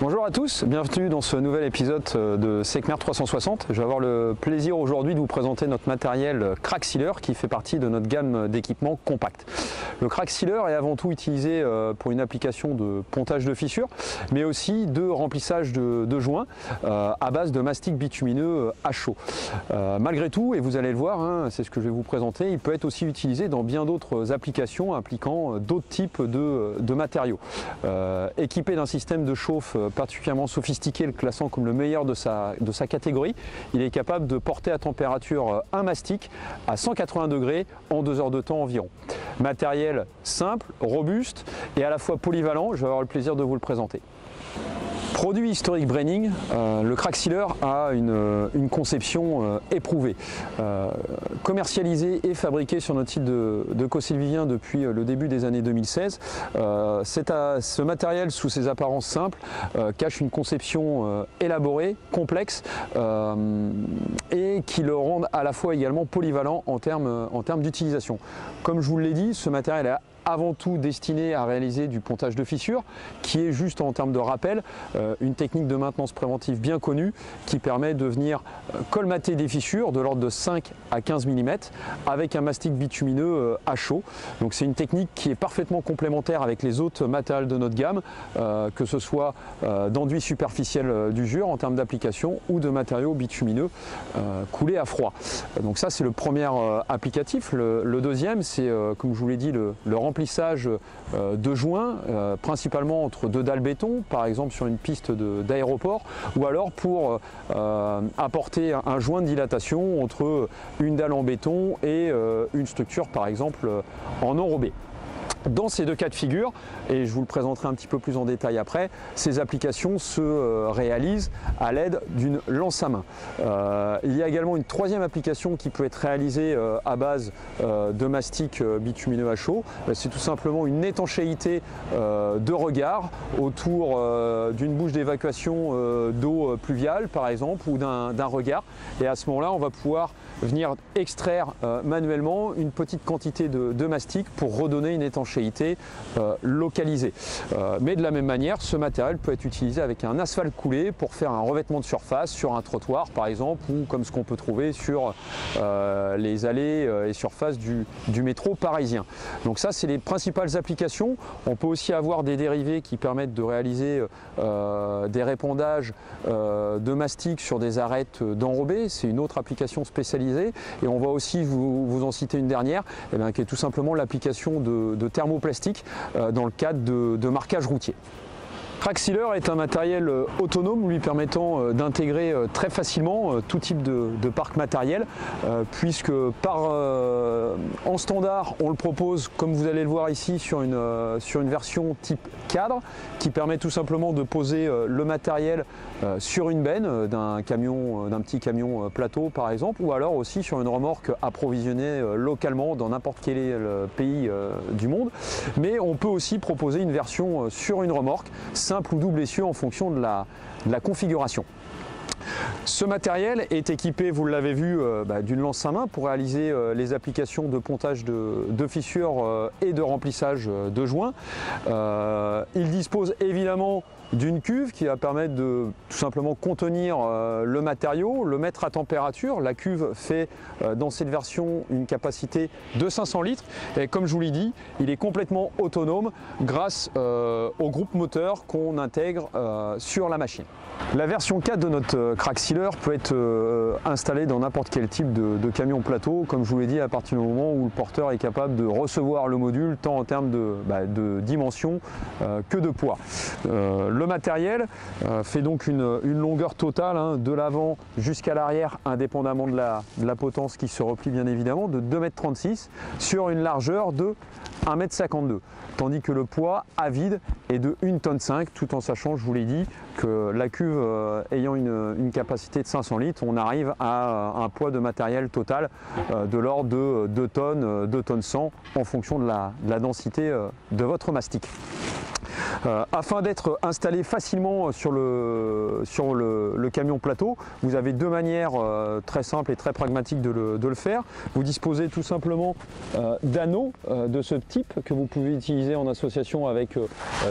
Bonjour à tous, bienvenue dans ce nouvel épisode de Seckmer 360. Je vais avoir le plaisir aujourd'hui de vous présenter notre matériel Crack Sealer qui fait partie de notre gamme d'équipements compacts. Le Crack Sealer est avant tout utilisé pour une application de pontage de fissures, mais aussi de remplissage de joints à base de mastic bitumineux à chaud. Malgré tout, et vous allez le voir, c'est ce que je vais vous présenter, il peut être aussi utilisé dans bien d'autres applications impliquant d'autres types de matériaux. Équipé d'un système de chauffe particulièrement sophistiqué, le classant comme le meilleur de sa catégorie, il est capable de porter à température un mastic à 180 degrés en 2 heures de temps environ. Matériel simple, robuste et à la fois polyvalent, je vais avoir le plaisir de vous le présenter. Produit historique Braining, le Crack Sealer a une conception éprouvée. Commercialisé et fabriqué sur notre site de Causset-le-Vivien depuis le début des années 2016, ce matériel sous ses apparences simples cache une conception élaborée, complexe et qui le rend à la fois également polyvalent en termes d'utilisation. Comme je vous l'ai dit, ce matériel est avant tout destiné à réaliser du pontage de fissures, qui est juste en termes de rappel une technique de maintenance préventive bien connue qui permet de venir colmater des fissures de l'ordre de 5 à 15 mm avec un mastic bitumineux à chaud. Donc c'est une technique qui est parfaitement complémentaire avec les autres matériels de notre gamme, que ce soit d'enduit superficiel d'usure en termes d'application ou de matériaux bitumineux coulés à froid. Donc ça c'est le premier applicatif. Le deuxième c'est comme je vous l'ai dit le remplissage de joints, principalement entre 2 dalles béton, par exemple sur une piste d'aéroport, ou alors pour apporter un joint de dilatation entre une dalle en béton et une structure par exemple en enrobé. Dans ces 2 cas de figure, et je vous le présenterai un petit peu plus en détail après, ces applications se réalisent à l'aide d'une lance à main. Il y a également une 3e application qui peut être réalisée à base de mastic bitumineux à chaud. C'est tout simplement une étanchéité de regard autour d'une bouche d'évacuation d'eau pluviale par exemple, ou d'un regard. Et à ce moment-là, on va pouvoir venir extraire manuellement une petite quantité de mastic pour redonner une étanchéité localisée. Mais de la même manière, ce matériel peut être utilisé avec un asphalte coulé pour faire un revêtement de surface sur un trottoir par exemple, ou comme ce qu'on peut trouver sur les allées et surfaces du métro parisien. Donc ça c'est les principales applications. On peut aussi avoir des dérivés qui permettent de réaliser des répandages de mastic sur des arêtes d'enrobé. C'est une autre application spécialisée. Et on va aussi vous en citer une dernière, qui est tout simplement l'application de thermoplastique dans le cadre de marquage routier. Crack Sealer est un matériel autonome lui permettant d'intégrer très facilement tout type de parc matériel, puisque en standard on le propose comme vous allez le voir ici sur une version type cadre qui permet tout simplement de poser le matériel sur une benne d'un petit camion plateau par exemple, ou alors aussi sur une remorque approvisionnée localement dans n'importe quel pays du monde. Mais on peut aussi proposer une version sur une remorque simple ou double essieu en fonction de la configuration. Ce matériel est équipé, vous l'avez vu, d'une lance à main pour réaliser les applications de pontage de fissures et de remplissage de joints. Il dispose évidemment d'une cuve qui va permettre de tout simplement contenir le matériau, le mettre à température. La cuve fait dans cette version une capacité de 500 litres et comme je vous l'ai dit, il est complètement autonome grâce au groupe moteur qu'on intègre sur la machine. La version 4 de notre Crack Sealer peut être installée dans n'importe quel type de camion plateau, comme je vous l'ai dit, à partir du moment où le porteur est capable de recevoir le module tant en termes de dimension que de poids. Le matériel fait donc une longueur totale de l'avant jusqu'à l'arrière, indépendamment de la potence qui se replie bien évidemment, de 2,36 m sur une largeur de 1,52 m, tandis que le poids à vide est de 1,5 tonne, tout en sachant, je vous l'ai dit, que la cuve ayant une capacité de 500 litres, on arrive à un poids de matériel total de l'ordre de 2 tonnes, 2 tonnes 100 en fonction de la densité de votre mastic. Afin d'être installé facilement sur le camion plateau, vous avez deux manières très simples et très pragmatiques de le faire. Vous disposez tout simplement d'anneaux de ce type que vous pouvez utiliser en association avec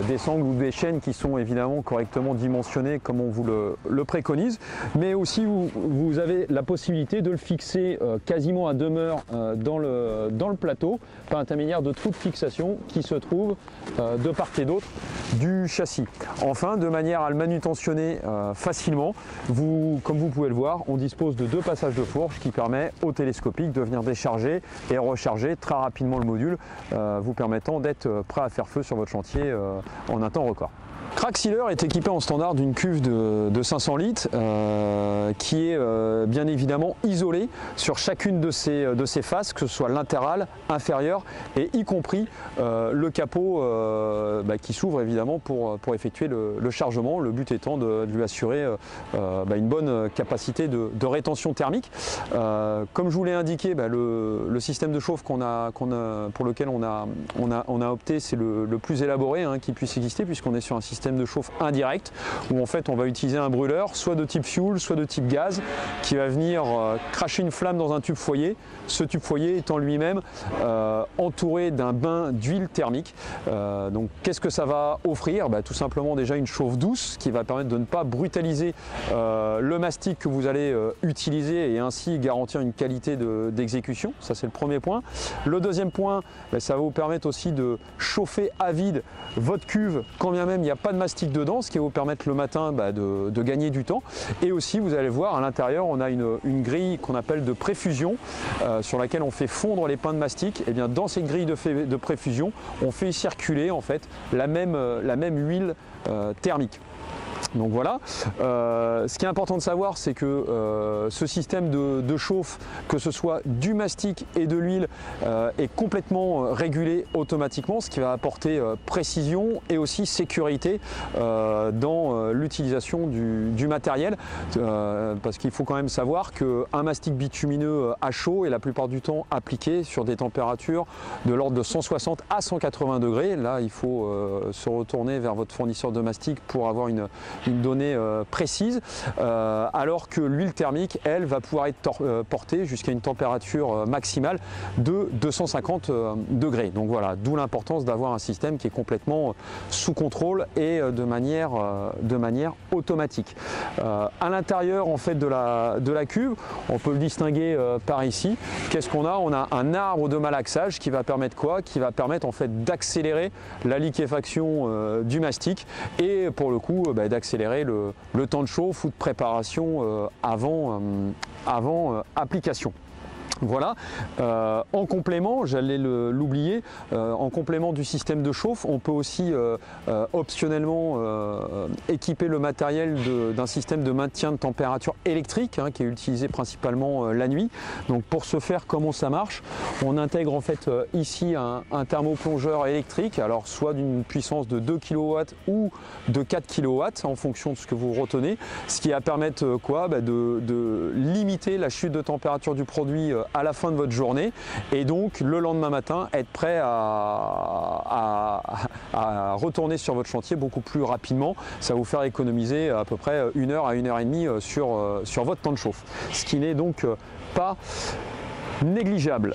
des sangles ou des chaînes qui sont évidemment correctement dimensionnées comme on vous le préconise, mais aussi vous avez la possibilité de le fixer quasiment à demeure dans le plateau par l'intermédiaire de trous de fixation qui se trouvent de part et d'autre du châssis. Enfin, de manière à le manutentionner facilement, comme vous pouvez le voir, on dispose de deux passages de fourche qui permet au télescopique de venir décharger et recharger très rapidement le module, vous permettant d'être prêt à faire feu sur votre chantier en un temps record. Crack Sealer est équipé en standard d'une cuve de 500 litres qui est bien évidemment isolée sur chacune de ses faces, que ce soit latérale, inférieure et y compris le capot qui s'ouvre évidemment pour effectuer le chargement, le but étant de lui assurer une bonne capacité de rétention thermique. Comme je vous l'ai indiqué, le système de chauffe pour lequel on a opté, c'est le plus élaboré qui puisse exister, puisqu'on est sur un système de chauffe indirect où en fait on va utiliser un brûleur soit de type fuel soit de type gaz qui va venir cracher une flamme dans un tube foyer, ce tube foyer étant lui-même entouré d'un bain d'huile thermique. Donc qu'est-ce que ça va offrir? Tout simplement déjà une chauffe douce qui va permettre de ne pas brutaliser le mastic que vous allez utiliser et ainsi garantir une qualité d'exécution. Ça c'est le premier point. Le deuxième point, ça va vous permettre aussi de chauffer à vide votre cuve quand bien même il n'y a pas de mastic dedans, ce qui va vous permettre le matin de gagner du temps. Et aussi vous allez voir à l'intérieur on a une grille qu'on appelle de préfusion sur laquelle on fait fondre les pains de mastic. Et bien dans cette grille de préfusion on fait circuler en fait la même huile thermique. Donc voilà, ce qui est important de savoir, c'est que ce système de chauffe, que ce soit du mastic et de l'huile, est complètement régulé automatiquement, ce qui va apporter précision et aussi sécurité dans l'utilisation du matériel, parce qu'il faut quand même savoir qu'un mastic bitumineux à chaud est la plupart du temps appliqué sur des températures de l'ordre de 160 à 180 degrés. Là, il faut se retourner vers votre fournisseur de mastic pour avoir une donnée précise, alors que l'huile thermique, elle, va pouvoir être portée jusqu'à une température maximale de 250 degrés. Donc voilà, d'où l'importance d'avoir un système qui est complètement sous contrôle et de manière automatique. À l'intérieur en fait de la cuve, on peut le distinguer par ici. Qu'est-ce qu'on a? On a un arbre de malaxage qui va permettre quoi? Qui va permettre en fait d'accélérer la liquéfaction du mastic et pour le coup d'accélérer le temps de chauffe ou de préparation avant application. Voilà, en complément, j'allais l'oublier, en complément du système de chauffe, on peut aussi optionnellement équiper le matériel d'un système de maintien de température électrique qui est utilisé principalement la nuit. Donc pour ce faire, comment ça marche? On intègre en fait ici un thermoplongeur électrique, alors soit d'une puissance de 2 kW ou de 4 kW en fonction de ce que vous retenez, ce qui va permettre quoi? De limiter la chute de température du produit à la fin de votre journée et donc le lendemain matin être prêt à retourner sur votre chantier beaucoup plus rapidement. Ça va vous faire économiser à peu près 1 heure à 1 heure et demie sur votre temps de chauffe, ce qui n'est donc pas négligeable.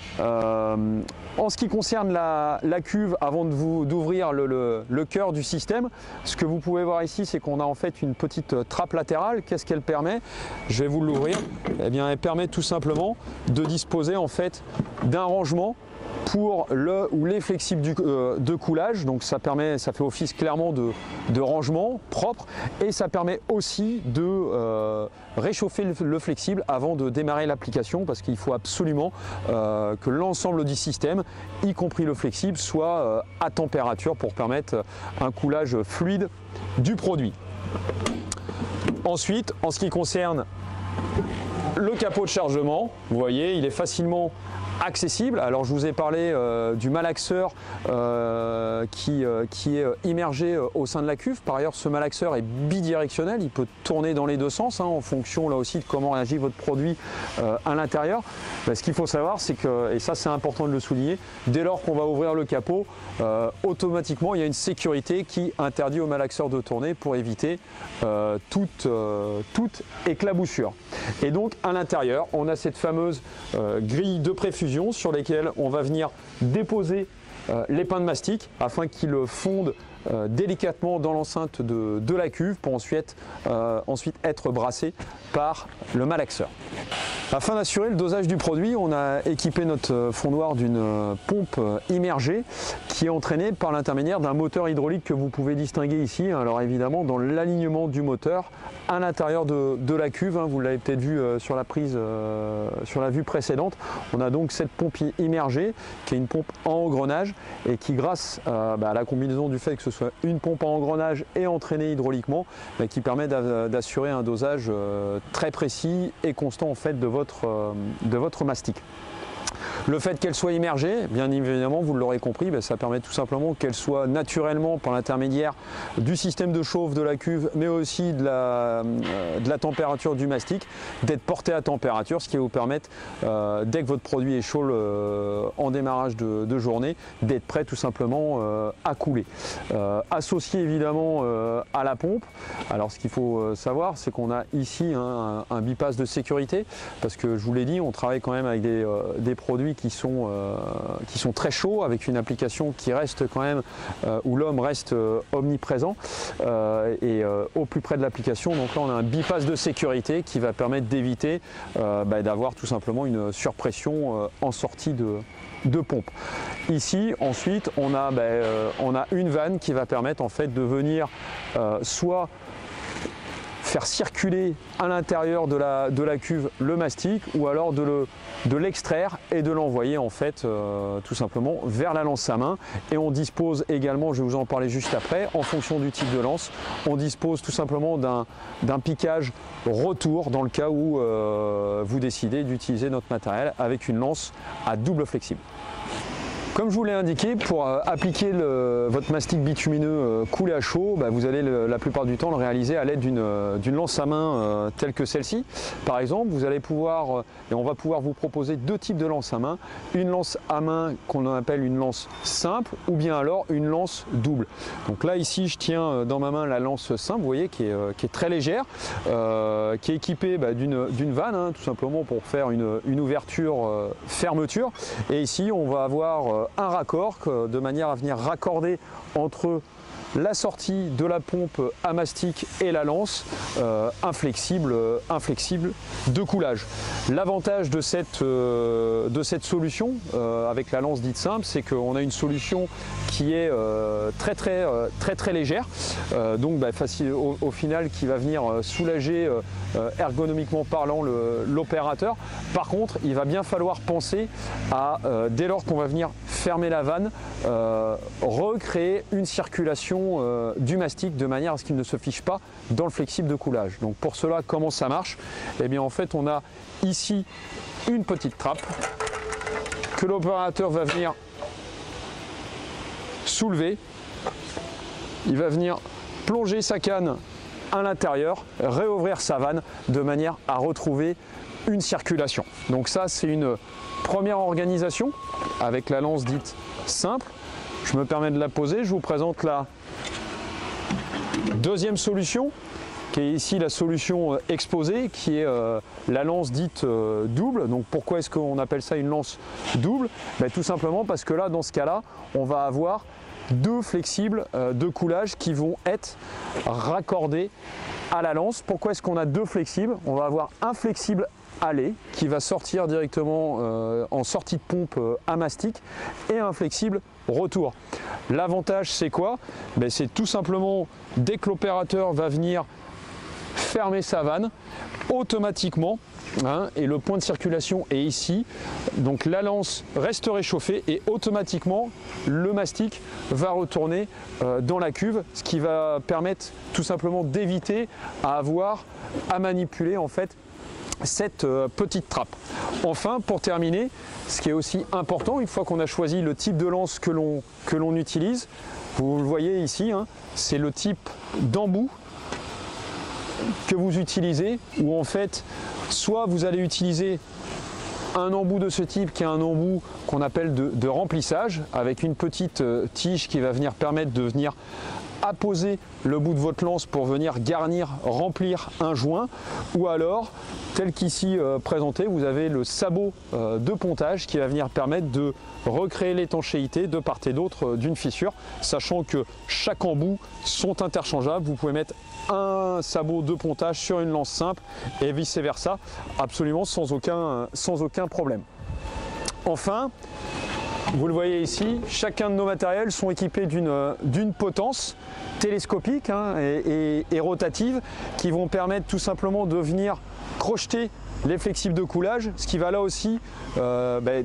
En ce qui concerne la cuve, avant d'ouvrir le cœur du système, ce que vous pouvez voir ici, c'est qu'on a en fait une petite trappe latérale. Qu'est-ce qu'elle permet? Je vais vous l'ouvrir. Eh bien, elle permet tout simplement de disposer en fait d'un rangement pour le ou les flexibles de coulage. Donc ça fait office clairement de rangement propre et ça permet aussi de réchauffer le flexible avant de démarrer l'application, parce qu'il faut absolument que l'ensemble du système, y compris le flexible, soit à température pour permettre un coulage fluide du produit. Ensuite, en ce qui concerne le capot de chargement, vous voyez, il est facilement accessible. Alors je vous ai parlé du malaxeur qui est immergé au sein de la cuve. Par ailleurs, ce malaxeur est bidirectionnel, il peut tourner dans les deux sens en fonction là aussi de comment réagit votre produit à l'intérieur. Ce qu'il faut savoir, c'est que, et ça c'est important de le souligner, dès lors qu'on va ouvrir le capot, automatiquement il y a une sécurité qui interdit au malaxeur de tourner pour éviter toute éclaboussure. Et donc à l'intérieur, on a cette fameuse grille de préfusion sur lesquelles on va venir déposer les pains de mastic afin qu'ils fondent délicatement dans l'enceinte de la cuve pour ensuite être brassés par le malaxeur. Afin d'assurer le dosage du produit, on a équipé notre fondoir d'une pompe immergée qui est entraînée par l'intermédiaire d'un moteur hydraulique que vous pouvez distinguer ici. Alors évidemment, dans l'alignement du moteur à l'intérieur de la cuve, vous l'avez peut-être vu sur la prise, sur la vue précédente, on a donc cette pompe immergée qui est une pompe en engrenage et qui, grâce à la combinaison du fait que ce soit une pompe en engrenage et entraînée hydrauliquement, qui permet d'assurer un dosage très précis et constant en fait de votre mastic. Le fait qu'elle soit immergée, bien évidemment, vous l'aurez compris, ça permet tout simplement qu'elle soit naturellement, par l'intermédiaire du système de chauffe de la cuve, mais aussi de la température du mastic, d'être portée à température, ce qui va vous permettre, dès que votre produit est chaud en démarrage de journée, d'être prêt tout simplement à couler. Associé évidemment à la pompe, alors ce qu'il faut savoir, c'est qu'on a ici un bypass de sécurité, parce que je vous l'ai dit, on travaille quand même avec des produits qui sont très chauds, avec une application qui reste quand même, où l'homme reste omniprésent et au plus près de l'application. Donc là on a un bypass de sécurité qui va permettre d'éviter d'avoir tout simplement une surpression en sortie de pompe. Ici ensuite on a une vanne qui va permettre en fait de venir soit faire circuler à l'intérieur de la cuve le mastic, ou alors de l'extraire et de l'envoyer en fait tout simplement vers la lance à main. Et on dispose également, je vais vous en parler juste après, en fonction du type de lance, on dispose tout simplement d'un piquage retour dans le cas où vous décidez d'utiliser notre matériel avec une lance à double flexible. Comme je vous l'ai indiqué, pour appliquer votre mastic bitumineux coulé à chaud, vous allez la plupart du temps le réaliser à l'aide d'une lance à main telle que celle-ci. Par exemple, vous allez pouvoir, et on va pouvoir vous proposer deux types de lances à main. Une lance à main qu'on appelle une lance simple, ou bien alors une lance double. Donc là ici je tiens dans ma main la lance simple, vous voyez, qui est très légère, qui est équipée d'une vanne, tout simplement pour faire une ouverture fermeture. Et ici on va avoir un raccord de manière à venir raccorder entre la sortie de la pompe à mastic et la lance, un flexible de coulage. L'avantage de cette solution avec la lance dite simple, c'est qu'on a une solution qui est très légère, donc facile au final, qui va venir soulager ergonomiquement parlant l'opérateur. Par contre, il va bien falloir penser à, dès lors qu'on va venir fermer la vanne, recréer une circulation du mastic de manière à ce qu'il ne se fiche pas dans le flexible de coulage. Donc pour cela, comment ça marche? Eh bien en fait, on a ici une petite trappe que l'opérateur va venir soulever. Il va venir plonger sa canne à l'intérieur, réouvrir sa vanne de manière à retrouver une circulation. Donc ça, c'est une première organisation avec la lance dite simple. Je me permets de la poser, je vous présente la deuxième solution, qui est ici la solution exposée, qui est la lance dite double. Donc pourquoi est-ce qu'on appelle ça une lance double? Tout simplement parce que là, dans ce cas-là, on va avoir deux flexibles de coulage qui vont être raccordés à la lance. Pourquoi est-ce qu'on a deux flexibles? On va avoir un flexible aller qui va sortir directement en sortie de pompe à mastic, et un flexible retour. L'avantage, c'est quoi? C'est tout simplement, dès que l'opérateur va venir fermer sa vanne, automatiquement, et le point de circulation est ici, donc la lance reste réchauffée et automatiquement le mastic va retourner dans la cuve, ce qui va permettre tout simplement d'éviter à manipuler en fait cette petite trappe. Enfin, pour terminer, ce qui est aussi important, une fois qu'on a choisi le type de lance que l'on utilise, vous le voyez ici, hein, c'est le type d'embout que vous utilisez, où en fait, soit vous allez utiliser un embout de ce type qui est un embout qu'on appelle de remplissage, avec une petite tige qui va venir permettre de venir apposer le bout de votre lance pour venir garnir, remplir un joint, ou alors tel qu'ici présenté, vous avez le sabot de pontage qui va venir permettre de recréer l'étanchéité de part et d'autre d'une fissure, sachant que chaque embout sont interchangeables. Vous pouvez mettre un sabot de pontage sur une lance simple et vice versa, absolument sans aucun problème. Enfin, vous le voyez ici, chacun de nos matériels sont équipés d'une potence télescopique et rotative qui vont permettre tout simplement de venir crocheter les flexibles de coulage, ce qui va là aussi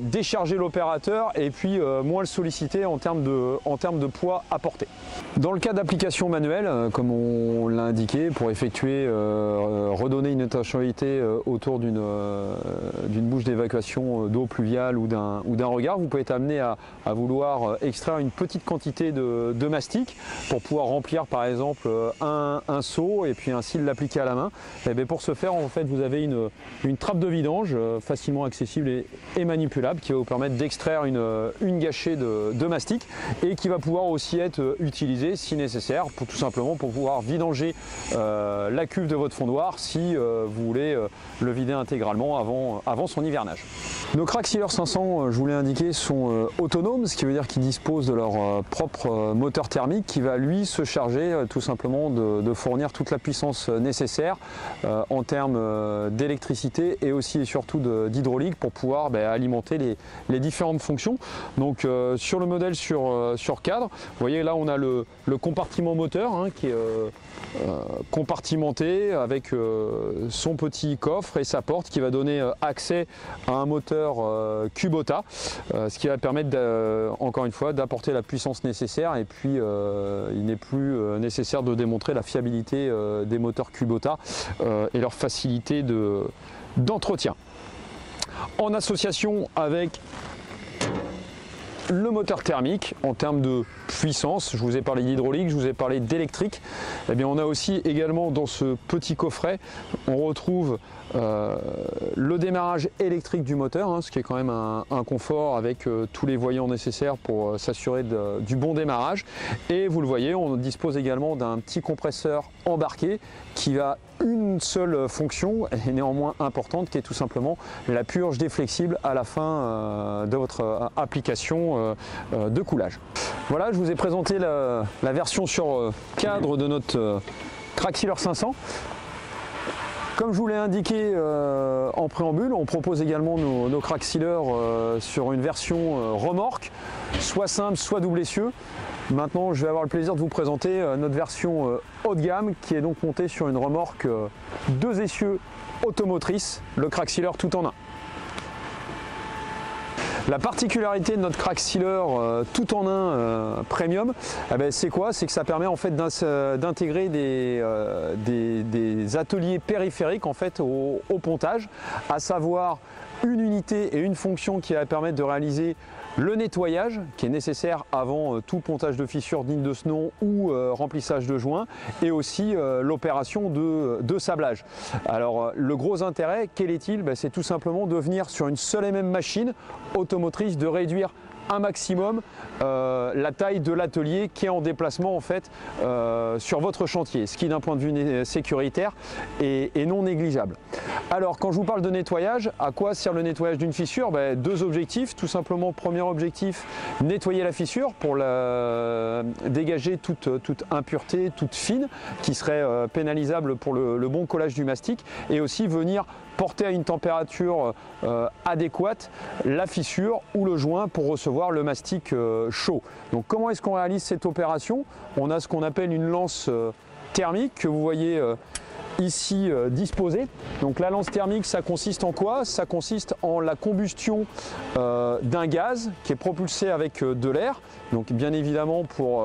décharger l'opérateur et puis moins le solliciter en termes de poids à porter. Dans le cas d'application manuelle, comme on l'a indiqué, pour effectuer, redonner une étanchéité autour d'une bouche d'évacuation d'eau pluviale ou d'un regard, vous pouvez être amené à vouloir extraire une petite quantité de mastic pour pouvoir remplir par exemple un seau et puis ainsi l'appliquer à la main. Et bien pour ce faire, en fait, vous avez une trappe de vidange facilement accessible et manipulable qui va vous permettre d'extraire une gâchée de mastic et qui va pouvoir aussi être utilisée si nécessaire, tout simplement pour pouvoir vidanger la cuve de votre fondoir si vous voulez le vider intégralement avant son hivernage. Nos Crack Sealer 500, je vous l'ai indiqué, sont autonomes, ce qui veut dire qu'ils disposent de leur propre moteur thermique qui va lui se charger tout simplement de fournir toute la puissance nécessaire en termes d'électricité et aussi et surtout d'hydraulique pour pouvoir alimenter les différentes fonctions. Donc sur le modèle sur cadre, vous voyez là on a le compartiment moteur qui est compartimenté avec son petit coffre et sa porte qui va donner accès à un moteur Kubota, ce qui va permettre encore une fois d'apporter la puissance nécessaire et puis il n'est plus nécessaire de démontrer la fiabilité des moteurs Kubota et leur facilité d'entretien. En association avec le moteur thermique en termes de puissance, je vous ai parlé d'hydraulique, je vous ai parlé d'électrique, eh bien on a aussi également dans ce petit coffret, on retrouve le démarrage électrique du moteur, ce qui est quand même un confort avec tous les voyants nécessaires pour s'assurer du bon démarrage. Et vous le voyez, on dispose également d'un petit compresseur embarqué qui a une seule fonction et néanmoins importante, qui est tout simplement la purge des flexibles à la fin de votre application de coulage. Voilà, je vous ai présenté la version sur cadre de notre Crack Sealer 500. Comme je vous l'ai indiqué en préambule, on propose également nos Crack Sealers sur une version remorque, soit simple, soit double essieu. Maintenant, je vais avoir le plaisir de vous présenter notre version haut de gamme qui est donc montée sur une remorque 2 essieux automotrice, le Crack Sealer tout en un. La particularité de notre Crack Sealer tout en un premium, c'est quoi? C'est que ça permet en fait d'intégrer des ateliers périphériques en fait au pontage, à savoir une unité et une fonction qui va permettre de réaliser le nettoyage qui est nécessaire avant tout pontage de fissures dignes de ce nom ou remplissage de joints, et aussi l'opération de sablage. Alors le gros intérêt, quel est-il? C'est tout simplement de venir sur une seule et même machine automotrice, de réduire un maximum la taille de l'atelier qui est en déplacement en fait sur votre chantier, ce qui d'un point de vue sécuritaire est non négligeable. Alors quand je vous parle de nettoyage, à quoi sert le nettoyage d'une fissure? Deux objectifs, tout simplement. Premier objectif, nettoyer la fissure pour dégager toute impureté, toute fine qui serait pénalisable pour le bon collage du mastic, et aussi venir porter à une température adéquate la fissure ou le joint pour recevoir le mastic chaud. Donc comment est-ce qu'on réalise cette opération? On a ce qu'on appelle une lance thermique que vous voyez ici disposées. Donc la lance thermique, ça consiste en quoi? Ça consiste en la combustion d'un gaz qui est propulsé avec de l'air. Donc bien évidemment pour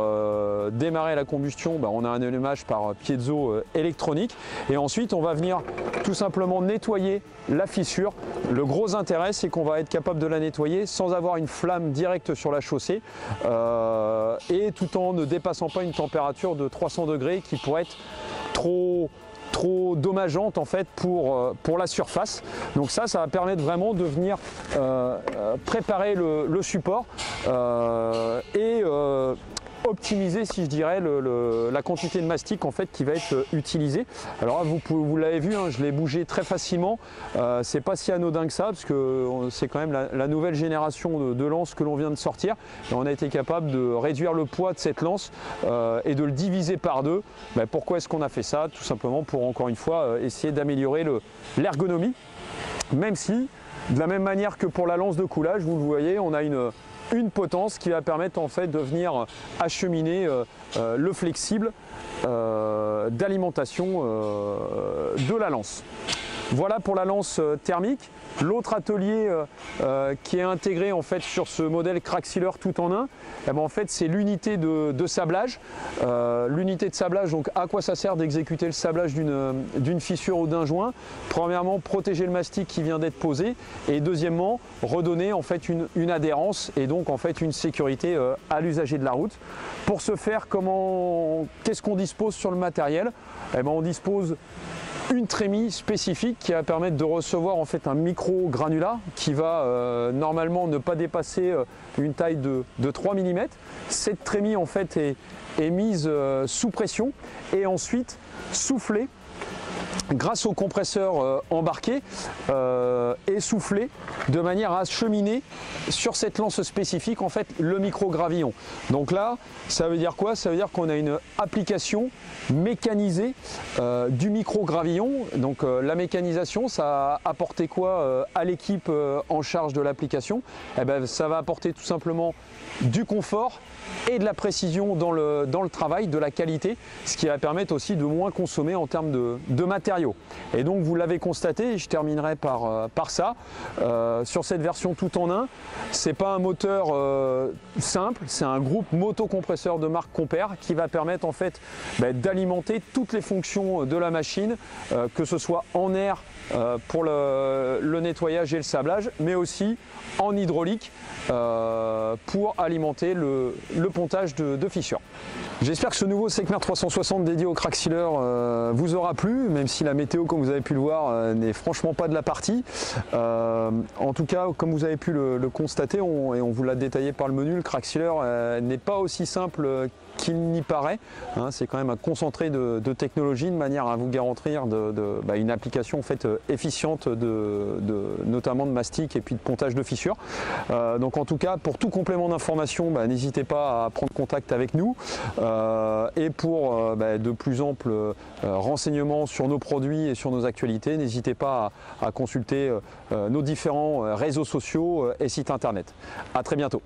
démarrer la combustion, on a un allumage par piezo électronique et ensuite on va venir tout simplement nettoyer la fissure. Le gros intérêt, c'est qu'on va être capable de la nettoyer sans avoir une flamme directe sur la chaussée et tout en ne dépassant pas une température de 300 degrés qui pourrait être trop dommageante en fait pour la surface. Donc ça va permettre vraiment de venir préparer le support et optimiser, si je dirais, la quantité de mastic en fait qui va être utilisée. Alors vous l'avez vu, je l'ai bougé très facilement. C'est pas si anodin que ça parce que c'est quand même la nouvelle génération de lance que l'on vient de sortir. Et on a été capable de réduire le poids de cette lance et de le diviser par deux. Pourquoi est-ce qu'on a fait ça? Tout simplement pour encore une fois essayer d'améliorer l'ergonomie. Même si, de la même manière que pour la lance de coulage, vous le voyez, on a une potence qui va permettre en fait de venir acheminer le flexible d'alimentation de la lance. Voilà pour la lance thermique. L'autre atelier qui est intégré en fait sur ce modèle Cracksealer tout en un, en fait c'est l'unité de sablage. L'unité de sablage, donc à quoi ça sert d'exécuter le sablage d'une fissure ou d'un joint? Premièrement, protéger le mastic qui vient d'être posé et deuxièmement, redonner en fait une adhérence et donc en fait une sécurité à l'usager de la route. Pour ce faire, qu'est-ce qu'on dispose sur le matériel? On dispose une trémie spécifique qui va permettre de recevoir en fait un micro-granulat qui va normalement ne pas dépasser une taille de 3 mm. Cette trémie en fait est mise sous pression et ensuite soufflée grâce au compresseur embarqué et soufflé de manière à cheminer sur cette lance spécifique en fait le micro-gravillon. Donc là, ça veut dire quoi? Ça veut dire qu'on a une application mécanisée du micro-gravillon. Donc la mécanisation, ça a apporté quoi à l'équipe en charge de l'application? Ça va apporter tout simplement du confort et de la précision dans le travail, de la qualité, ce qui va permettre aussi de moins consommer en termes de matériaux. Et donc vous l'avez constaté, et je terminerai par ça, sur cette version tout en un, c'est pas un moteur simple, c'est un groupe motocompresseur de marque Compère qui va permettre en fait d'alimenter toutes les fonctions de la machine, que ce soit en air pour le nettoyage et le sablage, mais aussi en hydraulique pour alimenter le pontage de fissures. J'espère que ce nouveau Secmer 360 dédié au Cracksealer vous aura plu, même si la météo, comme vous avez pu le voir, n'est franchement pas de la partie. En tout cas, comme vous avez pu le constater, et on vous l'a détaillé par le menu, le Cracksealer n'est pas aussi simple qu'il n'y paraît. C'est quand même un concentré de technologie de manière à vous garantir une application en fait efficiente notamment de mastic et puis de pontage de fissures. Donc en tout cas, pour tout complément d'information, n'hésitez pas à prendre contact avec nous et pour de plus amples renseignements sur nos produits et sur nos actualités, n'hésitez pas à consulter nos différents réseaux sociaux et sites internet. À très bientôt.